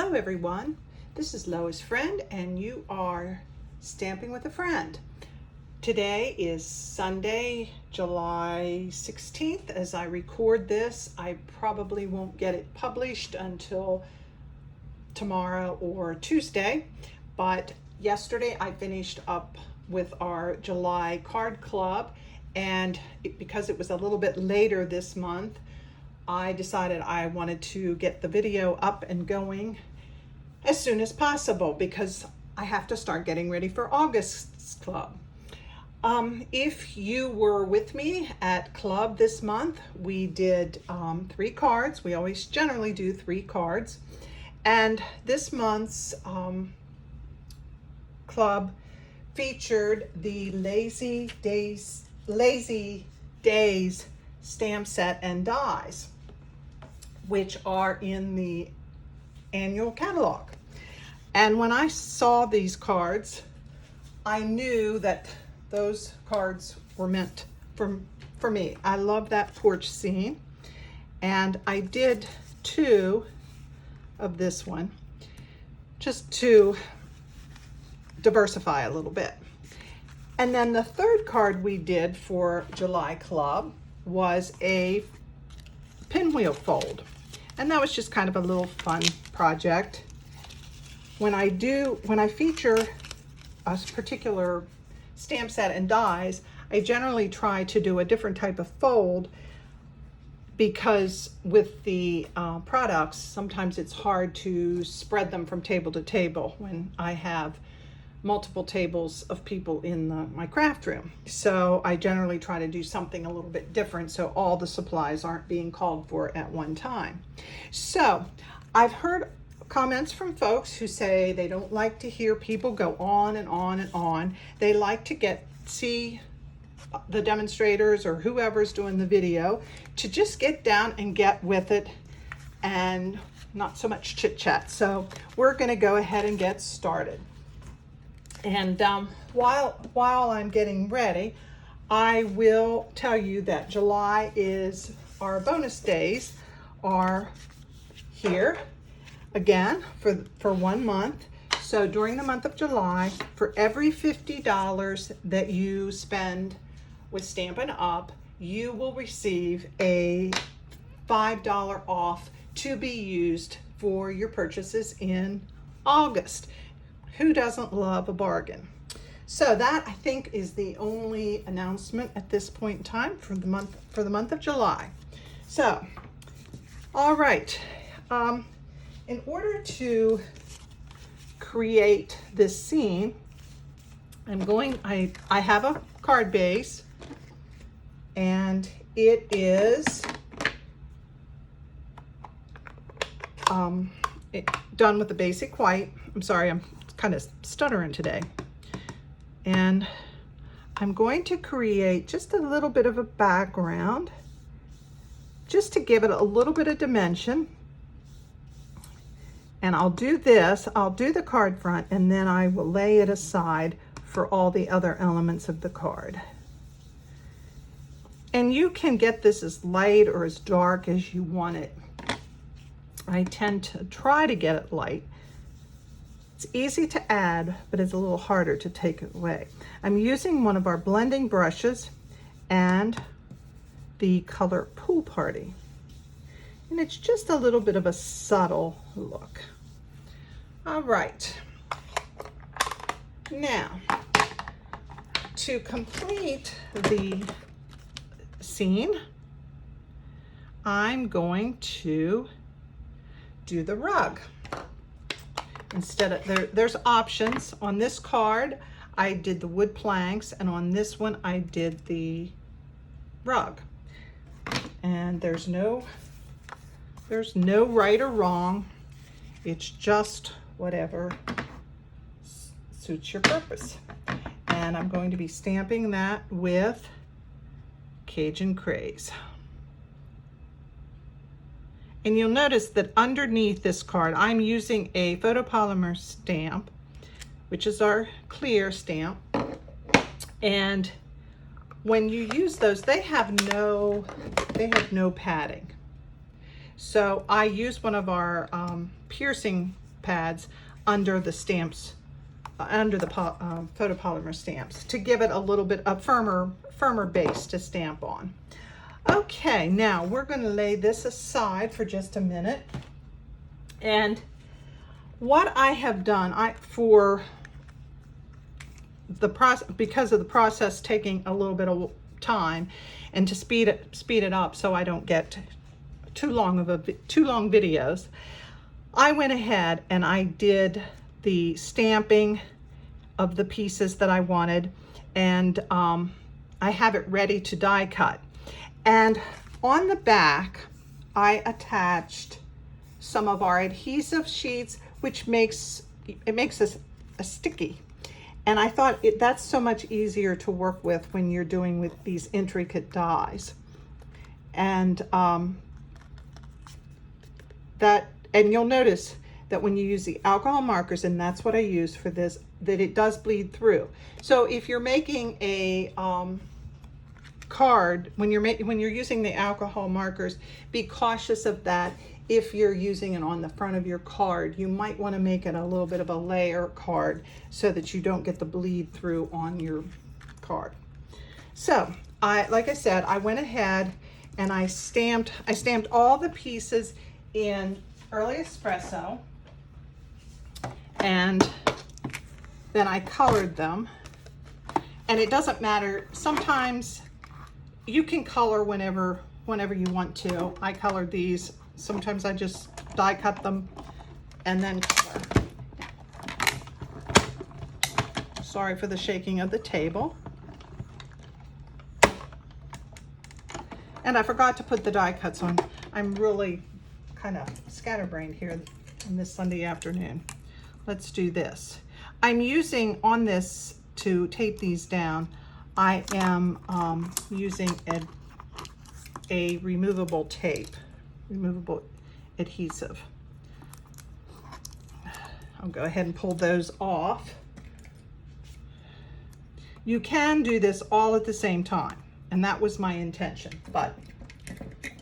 Hello everyone, this is Lois Friend and you are Stamping with a Friend. Today is Sunday, July 16th. As I record this, I probably won't get it published until tomorrow or Tuesday, but yesterday I finished up with our July card club, and because it was a little bit later this month, I decided I wanted to get the video up and going as soon as possible because I have to start getting ready for August's club. If you were with me at club this month, we did 3 cards. We always generally do 3 cards. And this month's club featured the Lazy Days stamp set and dies, which are in the annual catalog. And when I saw these cards, I knew that those cards were meant for me. I love that porch scene, and I did 2 of this one just to diversify a little bit. And then the 3rd card we did for July Club was a pinwheel fold. And that was just kind of a little fun project. When I feature a particular stamp set and dies, I generally try to do a different type of fold because with the products, sometimes it's hard to spread them from table to table when I have multiple tables of people in my craft room. So I generally try to do something a little bit different so all the supplies aren't being called for at one time. So I've heard comments from folks who say they don't like to hear people go on and on and on. They like to see the demonstrators or whoever's doing the video to just get down and get with it and not so much chit chat. So we're going to go ahead and get started. And while I'm getting ready, I will tell you that July is our bonus days are here again for 1 month. So during the month of July, for every $50 that you spend with Stampin' Up, you will receive a $5 off to be used for your purchases in August. Who doesn't love a bargain? So that, I think, is the only announcement at this point in time for the month of July. So, all right. In order to create this scene, I have a card base, and it is done with the basic white. I'm sorry, I'm kind of stuttering today. And I'm going to create just a little bit of a background just to give it a little bit of dimension. And I'll do the card front, and then I will lay it aside for all the other elements of the card. And you can get this as light or as dark as you want it. I tend to try to get it light. It's easy to add, but it's a little harder to take it away. I'm using one of our blending brushes and the color Pool Party. And it's just a little bit of a subtle look. All right. Now, to complete the scene, I'm going to do the rug. Instead of, there's options. On this card, I did the wood planks, and on this one, I did the rug. And there's no right or wrong. It's just whatever suits your purpose. And I'm going to be stamping that with Cajun Craze. And you'll notice that underneath this card, I'm using a photopolymer stamp, which is our clear stamp. And when you use those, they have no padding. So I use one of our piercing pads under the stamps, under the photopolymer stamps, to give it a little bit a firmer base to stamp on. Okay, now we're going to lay this aside for just a minute. And what I have done, for the process, because of the process taking a little bit of time, and to speed it up so I don't get too long videos, I went ahead and I did the stamping of the pieces that I wanted, and I have it ready to die cut. And on the back, I attached some of our adhesive sheets, which makes us a sticky. And I thought that's so much easier to work with when you're doing with these intricate dies. And you'll notice that when you use the alcohol markers, and that's what I use for this, that it does bleed through. So if you're making a card, when you're using the alcohol markers, be cautious of that. If you're using it on the front of your card, you might want to make it a little bit of a layer card so that you don't get the bleed through on your card. So like I said, I went ahead and I stamped all the pieces in Early Espresso, and then I colored them. And it doesn't matter, sometimes you can color whenever you want to. I colored these. Sometimes I just die cut them and then color. Sorry for the shaking of the table. And I forgot to put the die cuts on. I'm really kind of scatterbrained here on this Sunday afternoon. Let's do this. I'm using on this to tape these down. I am using a removable tape, removable adhesive. I'll go ahead and pull those off. You can do this all at the same time, and that was my intention, but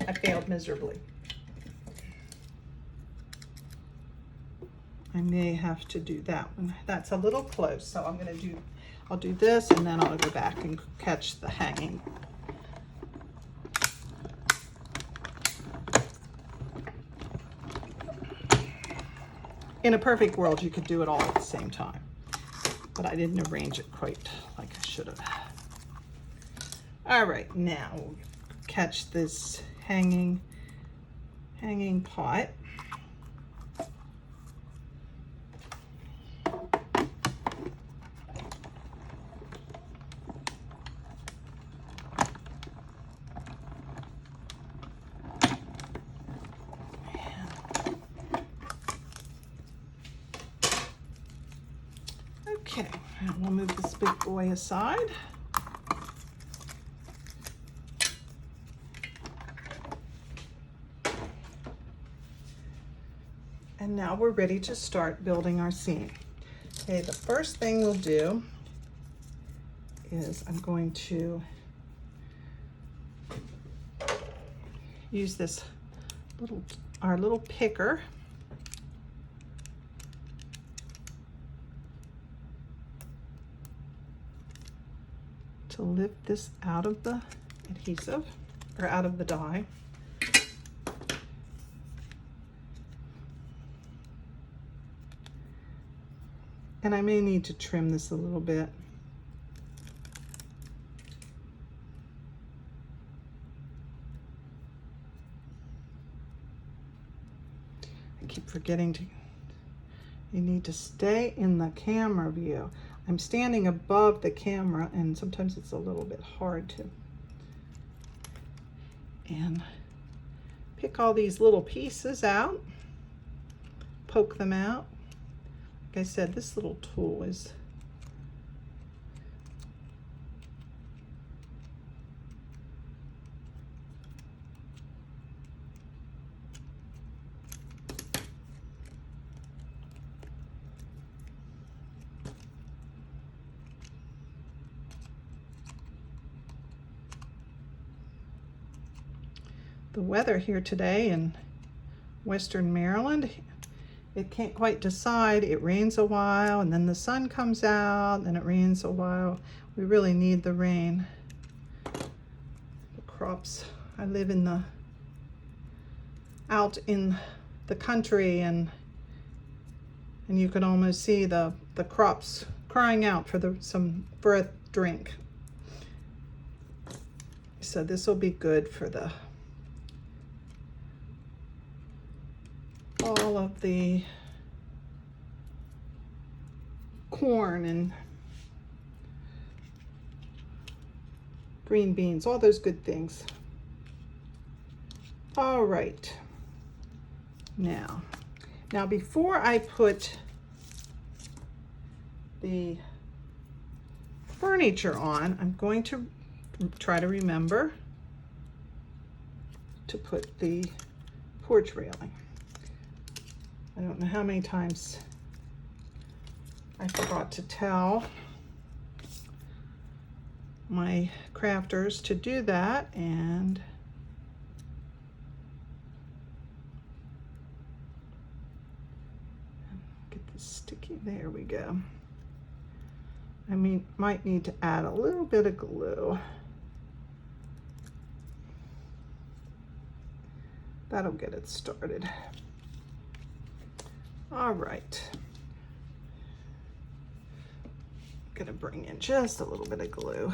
I failed miserably. I may have to do that one. That's a little close, so I'll do this, and then I'll go back and catch the hanging. In a perfect world, you could do it all at the same time, but I didn't arrange it quite like I should have. All right, now we'll catch this hanging pot. Okay, and we'll move this big boy aside. And now we're ready to start building our scene. Okay, the first thing we'll do is I'm going to use this our little picker. To lift this out of the adhesive, or out of the die. And I may need to trim this a little bit. I keep forgetting you need to stay in the camera view. I'm standing above the camera, and sometimes it's a little bit hard to. And pick all these little pieces out, poke them out. Like I said, this little tool is the weather here today in Western Maryland it can't quite decide. It rains a while and then the sun comes out, then it rains a while. We really need the rain. The crops, I live out in the country, and you can almost see the crops crying out for for a drink. So this will be good for all of the corn and green beans, all those good things. All right. Now before I put the furniture on, I'm going to try to remember to put the porch railing. I don't know how many times I forgot to tell my crafters to do that, and get this sticky. There we go. I might need to add a little bit of glue. That'll get it started. All right. I'm gonna bring in just a little bit of glue.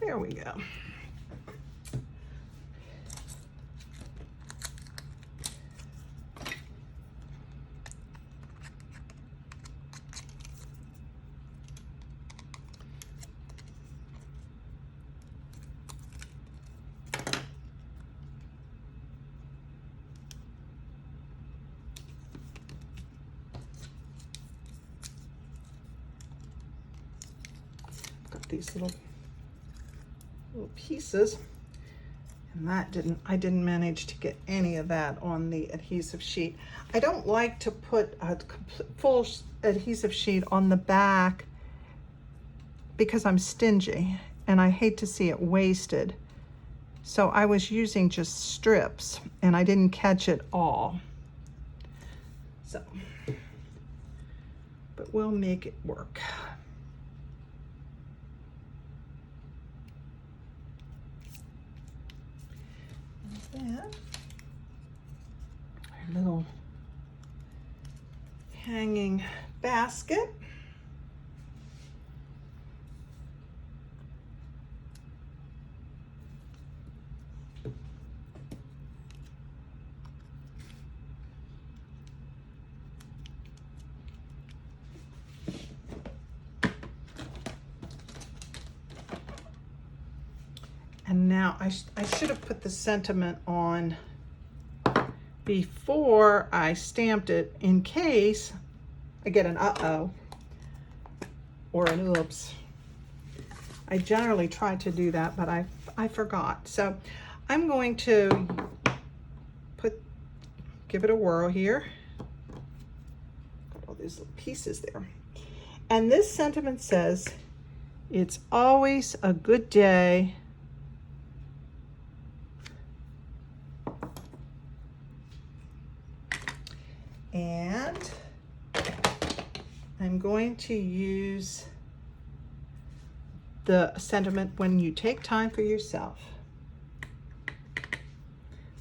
There we go. These little pieces, and I didn't manage to get any of that on the adhesive sheet. I don't like to put a full adhesive sheet on the back because I'm stingy and I hate to see it wasted. So I was using just strips and I didn't catch it all. So, but we'll make it work. And our little hanging basket. And now I should have put the sentiment on before I stamped it in case I get an uh-oh or an oops. I generally try to do that, but I forgot. So I'm going to give it a whirl here. Got all these little pieces there. And this sentiment says, it's always a good day and I'm going to use the sentiment, when you take time for yourself.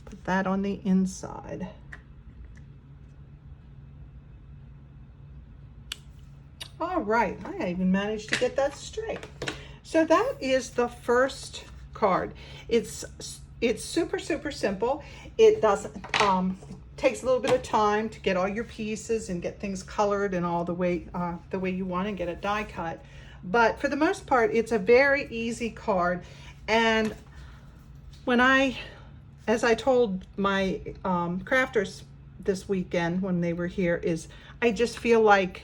Put that on the inside. All right, I even managed to get that straight. So that is the first card. It's super, super simple. It doesn't, takes a little bit of time to get all your pieces and get things colored and all the way you want and get it die cut. But for the most part, it's a very easy card. And as I told my crafters this weekend when they were here, is I just feel like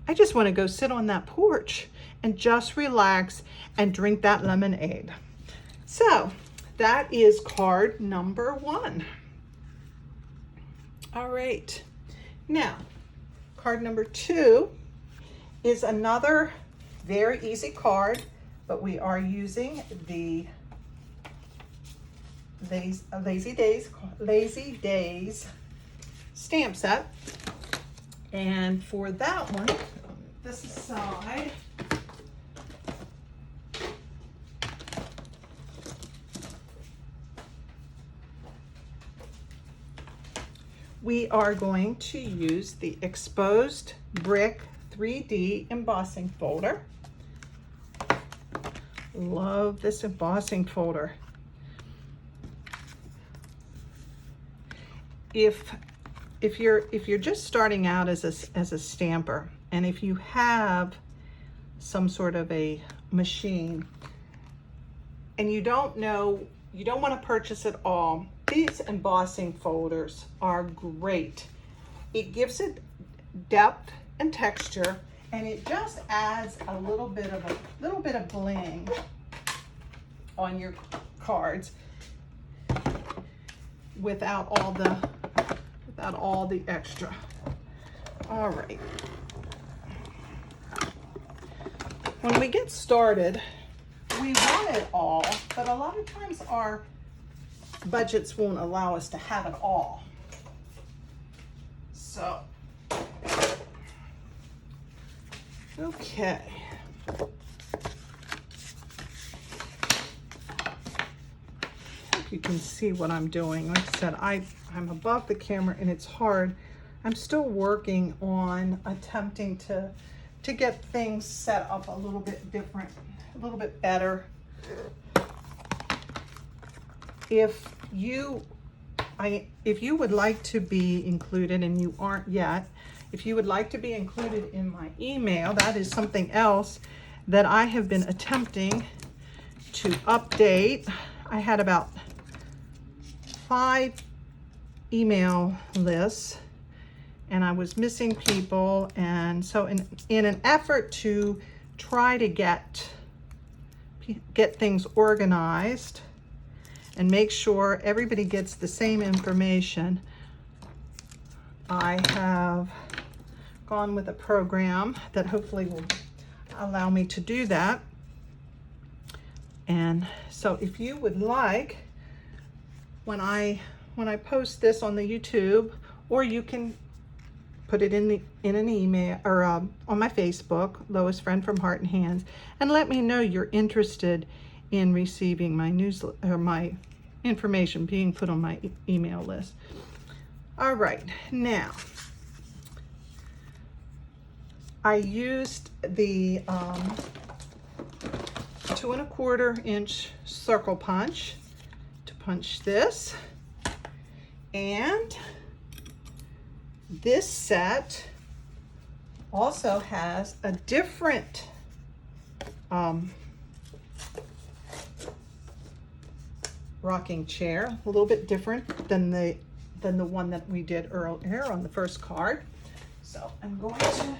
I just want to go sit on that porch and just relax and drink that lemonade. So that is card number 1. All right, now card number 2 is another very easy card. but we are using the Lazy Days stamp set. And for that one, this aside, we are going to use the Exposed Brick 3D embossing folder. Love this embossing folder. If you're just starting out as a stamper, and if you have some sort of a machine and you don't want to purchase it all, these embossing folders are great. It gives it depth and texture, and it just adds a little bit of bling on your cards without all the extra. All right. When we get started, we want it all, but a lot of times our budgets won't allow us to have it all. So, okay. Hope you can see what I'm doing. Like I said, I'm above the camera and it's hard. I'm still working on attempting to get things set up a little bit different, a little bit better. If you would like to be included, and you aren't yet, if you would like to be included in my email, that is something else that I have been attempting to update. I had about 5 email lists and I was missing people, and so in an effort to try to get things organized and make sure everybody gets the same information, I have gone with a program that hopefully will allow me to do that. And so if you would like, when I post this on the YouTube, or you can put it in an email or on my Facebook, Lois Friend from Heart and Hands, and let me know you're interested in receiving my newsletter or my information being put on my email list. All right, now I used the 2 1/4 inch circle punch to punch this, and this set also has a different rocking chair, a little bit different than the one that we did earlier on the first card. So I'm going to,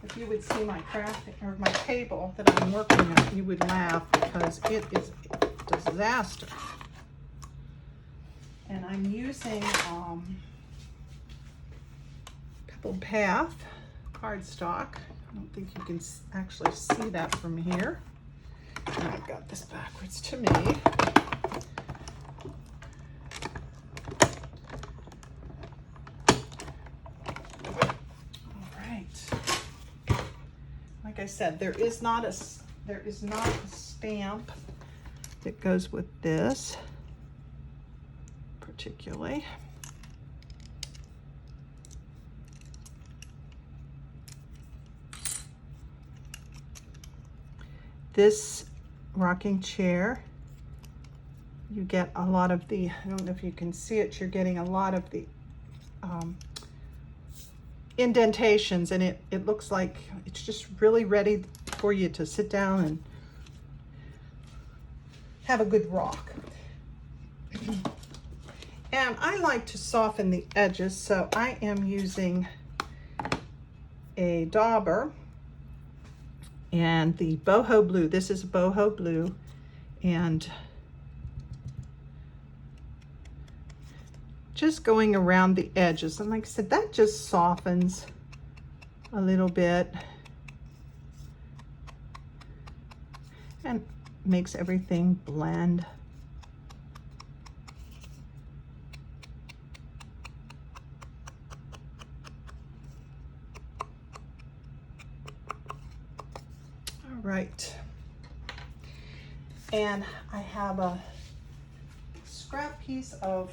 if you would see my craft or my table that I'm working on, you would laugh because it is a disaster. And I'm using Pebbled Path cardstock. I don't think you can actually see that from here. And I've got this backwards to me. All right. Like I said, there is not a stamp that goes with this particularly. This rocking chair, you get a lot of the, I don't know if you can see it, you're getting a lot of the indentations, and it looks like it's just really ready for you to sit down and have a good rock. And I like to soften the edges, so I am using a dauber and the Boho Blue. This is Boho Blue, and just going around the edges. And like I said, that just softens a little bit. and makes everything blend. All right. And I have a scrap piece of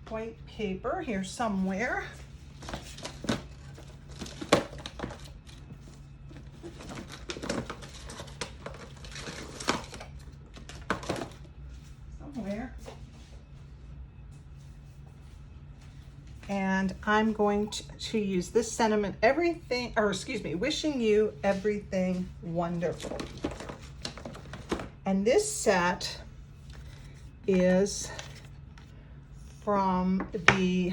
white paper here somewhere. And I'm going to use this sentiment, everything, or excuse me, wishing you everything wonderful. And this set is from the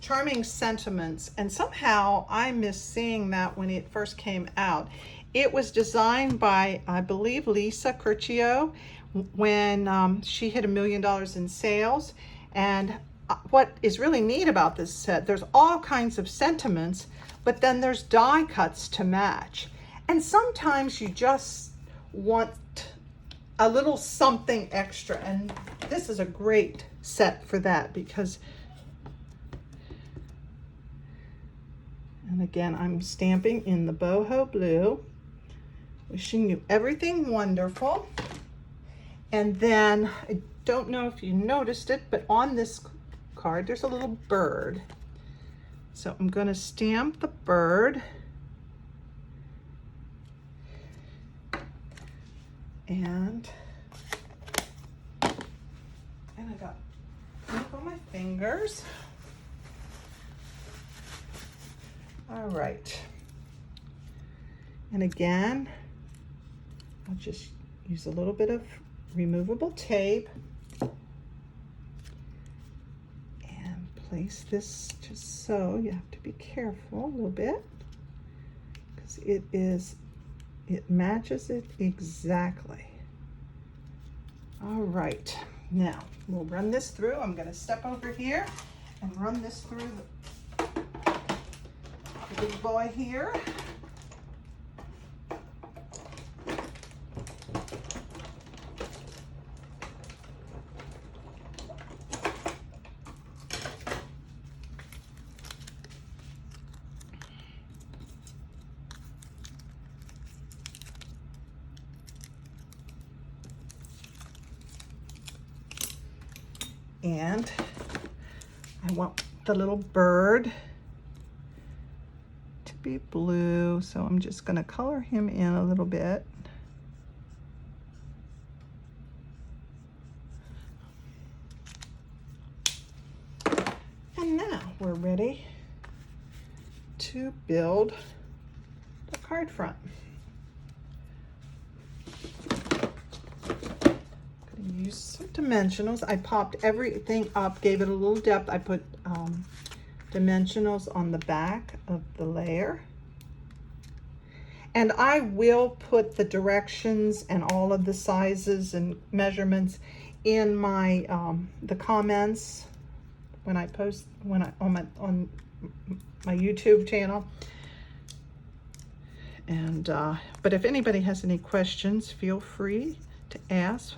Charming Sentiments, and somehow I missed seeing that when it first came out. It was designed by, I believe, Lisa Curcio when she hit $1 million in sales. And what is really neat about this set, there's all kinds of sentiments, but then there's die cuts to match. And sometimes you just want a little something extra, and this is a great set for that because, and again, I'm stamping in the Boho Blue, wishing you everything wonderful. And then, I don't know if you noticed it, but on this card, there's a little bird. So I'm going to stamp the bird. And I got ink on my fingers. All right. And again, I'll just use a little bit of removable tape and place this just so. You have to be careful a little bit because it matches it exactly. All right, now we'll run this through. I'm going to step over here and run this through the big boy here. And I want the little bird to be blue, so I'm just going to color him in a little bit. And now we're ready to build the card front. Use some dimensionals. I popped everything up, gave it a little depth. I put dimensionals on the back of the layer. And I will put the directions and all of the sizes and measurements in my the comments when I post on my YouTube channel. And but if anybody has any questions, feel free to ask.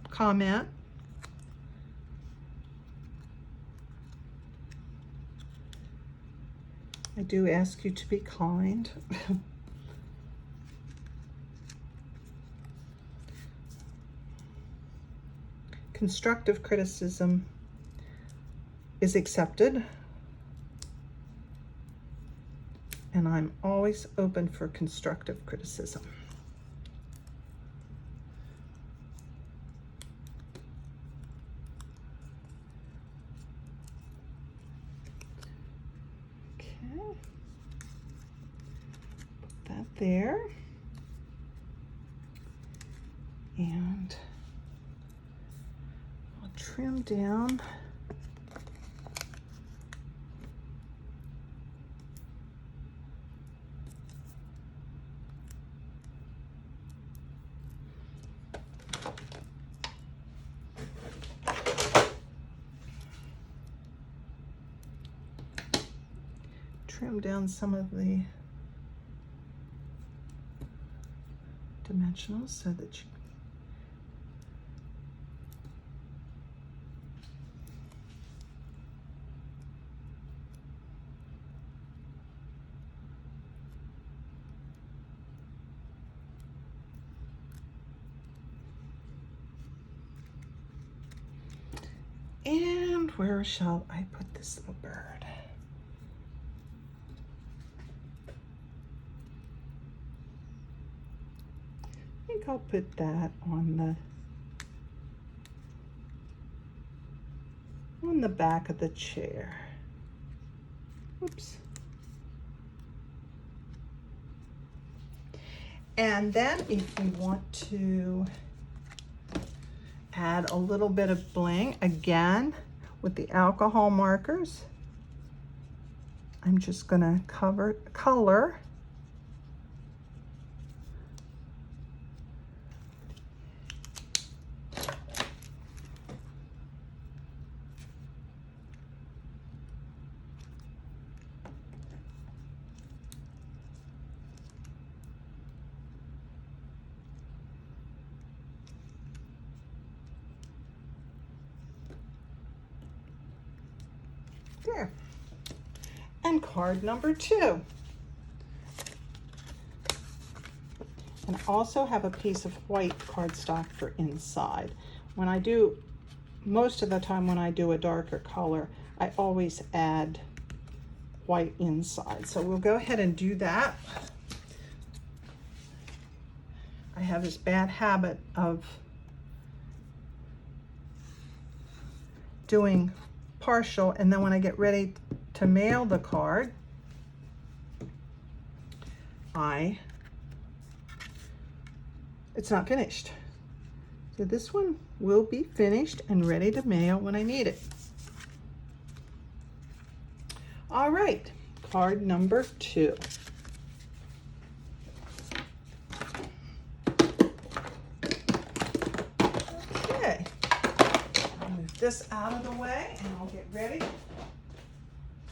Comment. I do ask you to be kind. Constructive criticism is accepted, and I'm always open for constructive criticism. There, and I'll trim down some of the dimensional so that you and where shall I put this little bird? I think I'll put that on the back of the chair. Oops. And then if you want to add a little bit of bling, again, with the alcohol markers, I'm just gonna color there. And card number 2. And I also have a piece of white cardstock for inside. When I do, most of the time when I do a darker color, I always add white inside. So we'll go ahead and do that. I have this bad habit of doing partial, and then when I get ready to mail the card, it's not finished. So this one will be finished and ready to mail when I need it. All right, card number 2. Okay, I'll move this out of the way and I'll get ready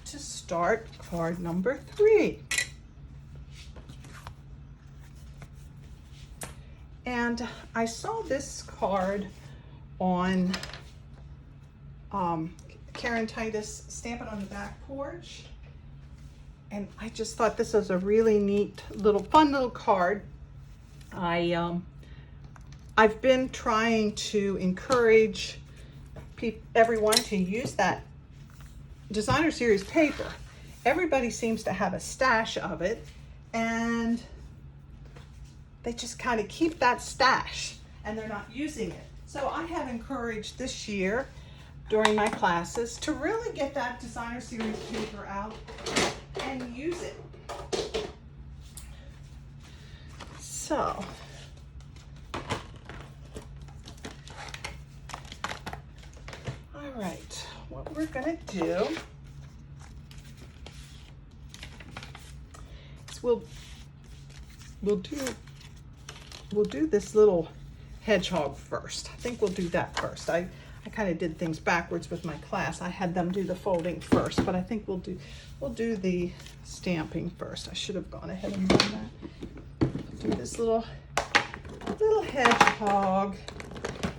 to start card number 3. And I saw this card on Karen Titus Stampin' on the Back Porch, and I just thought this was a really neat fun little card. I've been trying to encourage everyone to use that designer series paper. Everybody seems to have a stash of it, and they just kind of keep that stash and they're not using it. So I have encouraged this year during my classes to really get that designer series paper out and use it. So all right, what we're gonna do is we'll do this little hedgehog first. I think we'll do that first. I kind of did things backwards with my class. I had them do the folding first, but I think we'll do the stamping first. I should have gone ahead and done that. Do this little hedgehog,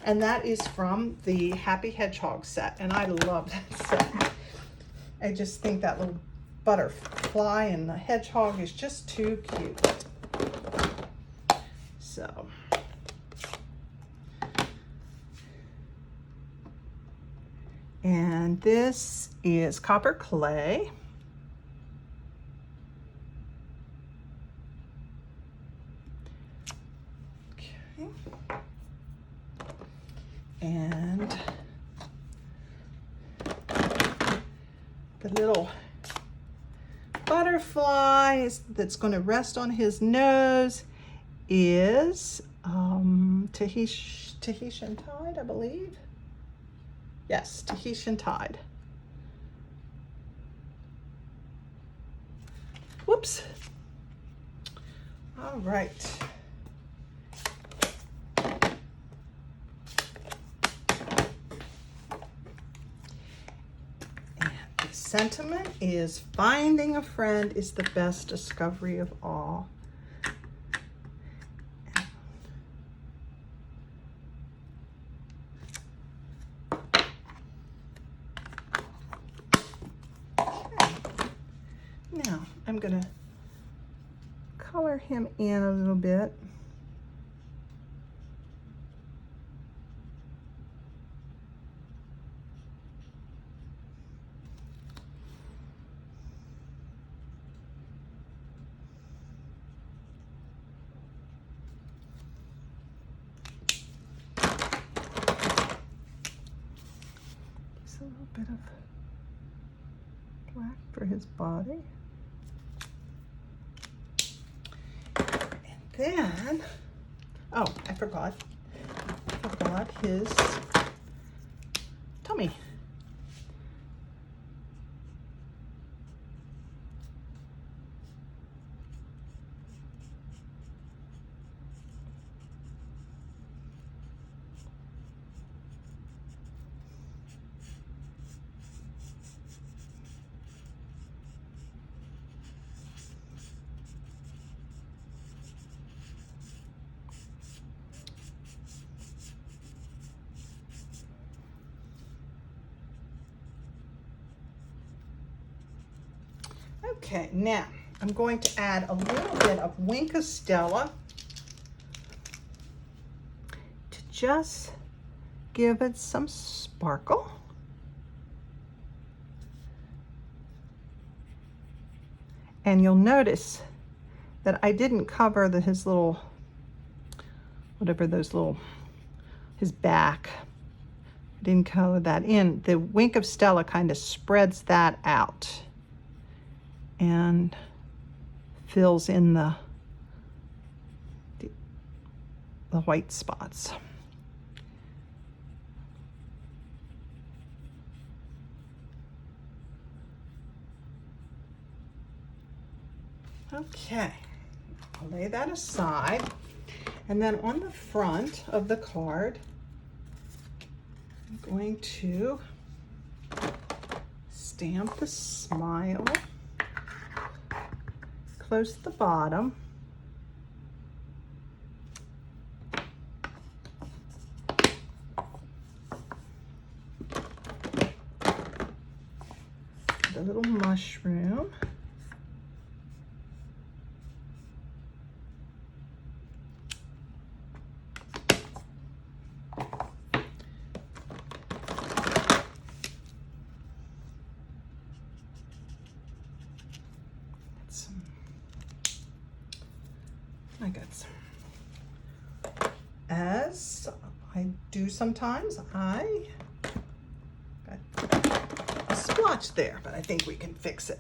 and that is from the Happy Hedgehog set, and I love that set. I just think that little butterfly and the hedgehog is just too cute. So and this is copper clay. Okay. And the little butterfly that's going to rest on his nose is Tahitian Tide, I believe. Yes, Tahitian Tide. Whoops. All right. And the sentiment is finding a friend is the best discovery of all. I'm gonna color him in a little bit. Just a little bit of black for his body. Then, oh, I forgot his tummy. Okay, now I'm going to add a little bit of Wink Stella to just give it some sparkle. And you'll notice that I didn't cover his little, whatever those little, his back. I didn't color that in. The Wink of Stella kind of spreads that out and fills in the white spots. Okay, I'll lay that aside. And then on the front of the card, I'm going to stamp the smile close to the bottom. The little mushroom. I got some. As I do sometimes, I got a splotch there, but I think we can fix it.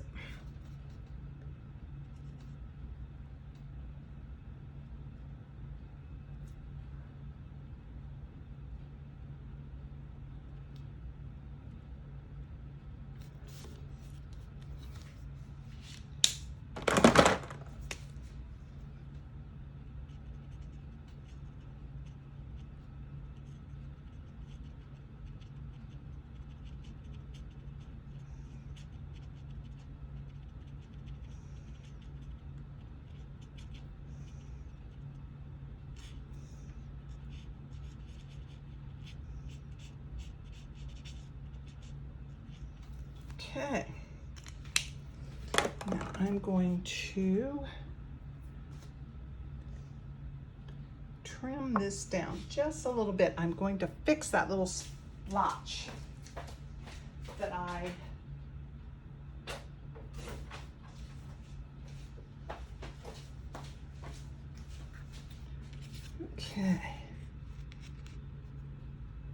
Okay, now I'm going to trim this down just a little bit. I'm going to fix that little splotch that I okay.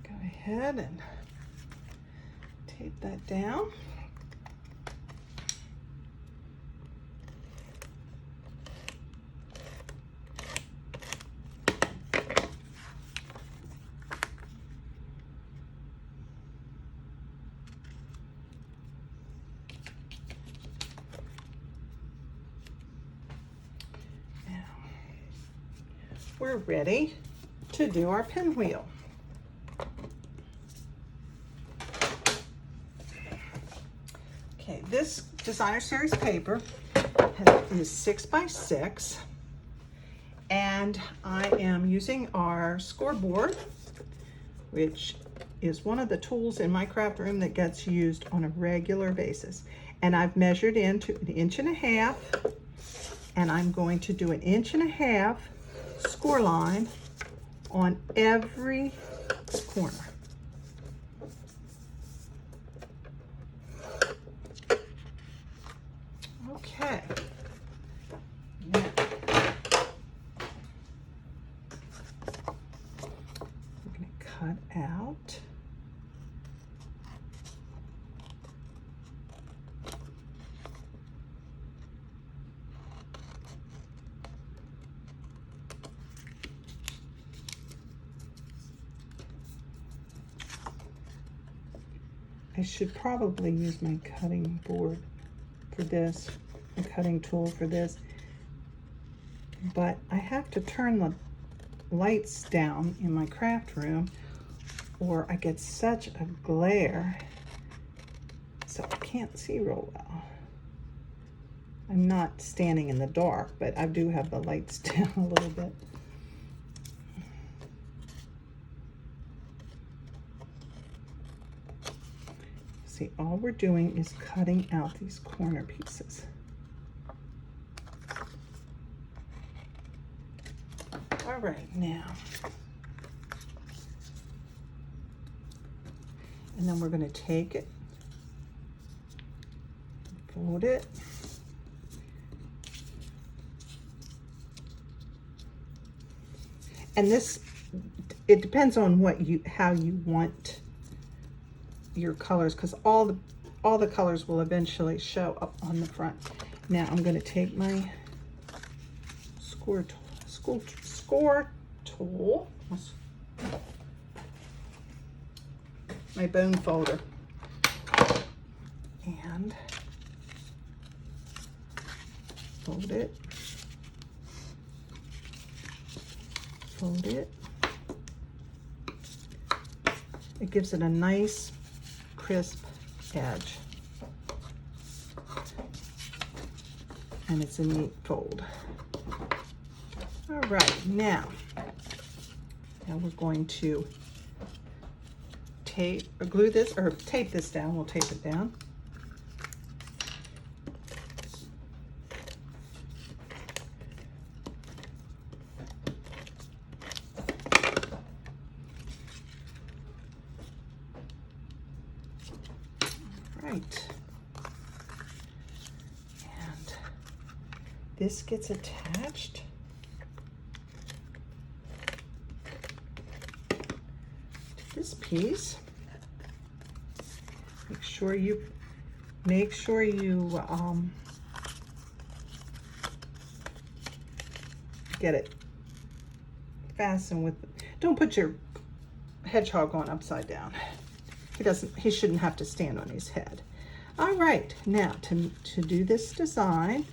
Go ahead and tape that down. We're ready to do our pinwheel. Okay, this designer series paper is 6 by 6, and I am using our scoreboard, which is one of the tools in my craft room that gets used on a regular basis. And I've measured into 1.5 inches, and I'm going to do 1.5 inches score line on every corner. Okay. Now, we're going to cut out. I should probably use my cutting board for this, a cutting tool for this, but I have to turn the lights down in my craft room or I get such a glare, so I can't see real well. I'm not standing in the dark, but I do have the lights down a little bit. See, all we're doing is cutting out these corner pieces. All right, now. And then we're going to take it, fold it, and this, it depends on how you want your colors, because all the colors will eventually show up on the front. Now I'm going to take my score tool, my bone folder, and fold it, fold it. It gives it a nice crisp edge, and it's a neat fold. All right, now we're going to tape or glue this, or tape this down. We'll tape it down. Right. And this gets attached to this piece. Make sure you get it fastened with. Don't put your hedgehog on upside down. He shouldn't have to stand on his head. All right, now to do this design,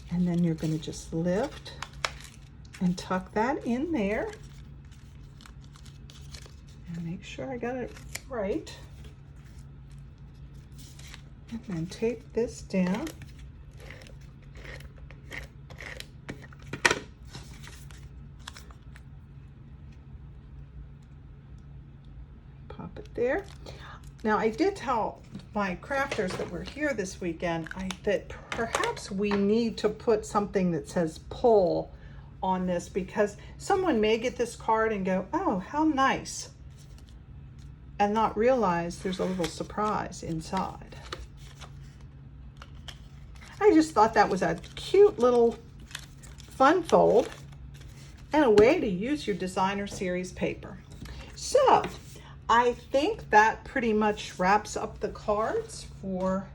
and then you're going to just lift and tuck that in there, and make sure I got it right, and then tape this down. Pop it there. Now, I did tell my crafters that were here this weekend that perhaps we need to put something that says pull on this, because someone may get this card and go, oh, how nice, and not realize there's a little surprise inside. I just thought that was a cute little fun fold and a way to use your designer series paper. So I think that pretty much wraps up the cards for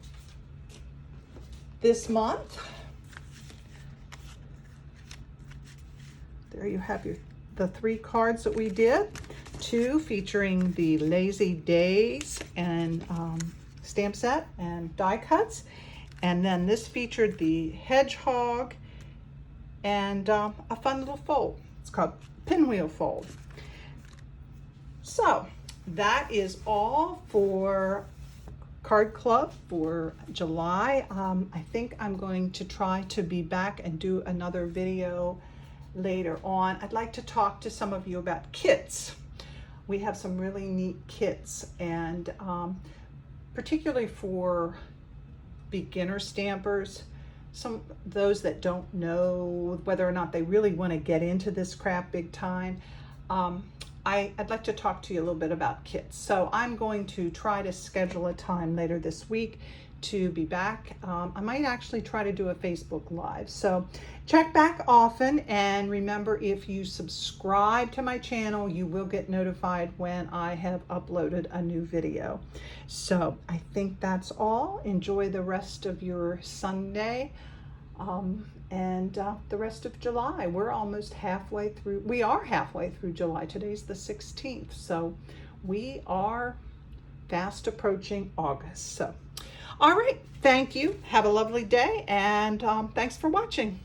this month. There you have the 3 cards that we did. 2 featuring the Lazy Days and stamp set and die cuts. And then this featured the hedgehog and a fun little fold. It's called Pinwheel Fold. So that is all for Card Club for July. I think I'm going to try to be back and do another video later on. I'd like to talk to some of you about kits. We have some really neat kits, and particularly for beginner stampers, those that don't know whether or not they really want to get into this craft big time. I'd like to talk to you a little bit about kits. So I'm going to try to schedule a time later this week to be back. I might actually try to do a Facebook Live. So check back often, and remember, if you subscribe to my channel, you will get notified when I have uploaded a new video. So I think that's all. Enjoy the rest of your Sunday. And the rest of July. We're almost halfway through. We are halfway through July. Today's the 16th. So we are fast approaching August. So, all right. Thank you. Have a lovely day. And thanks for watching.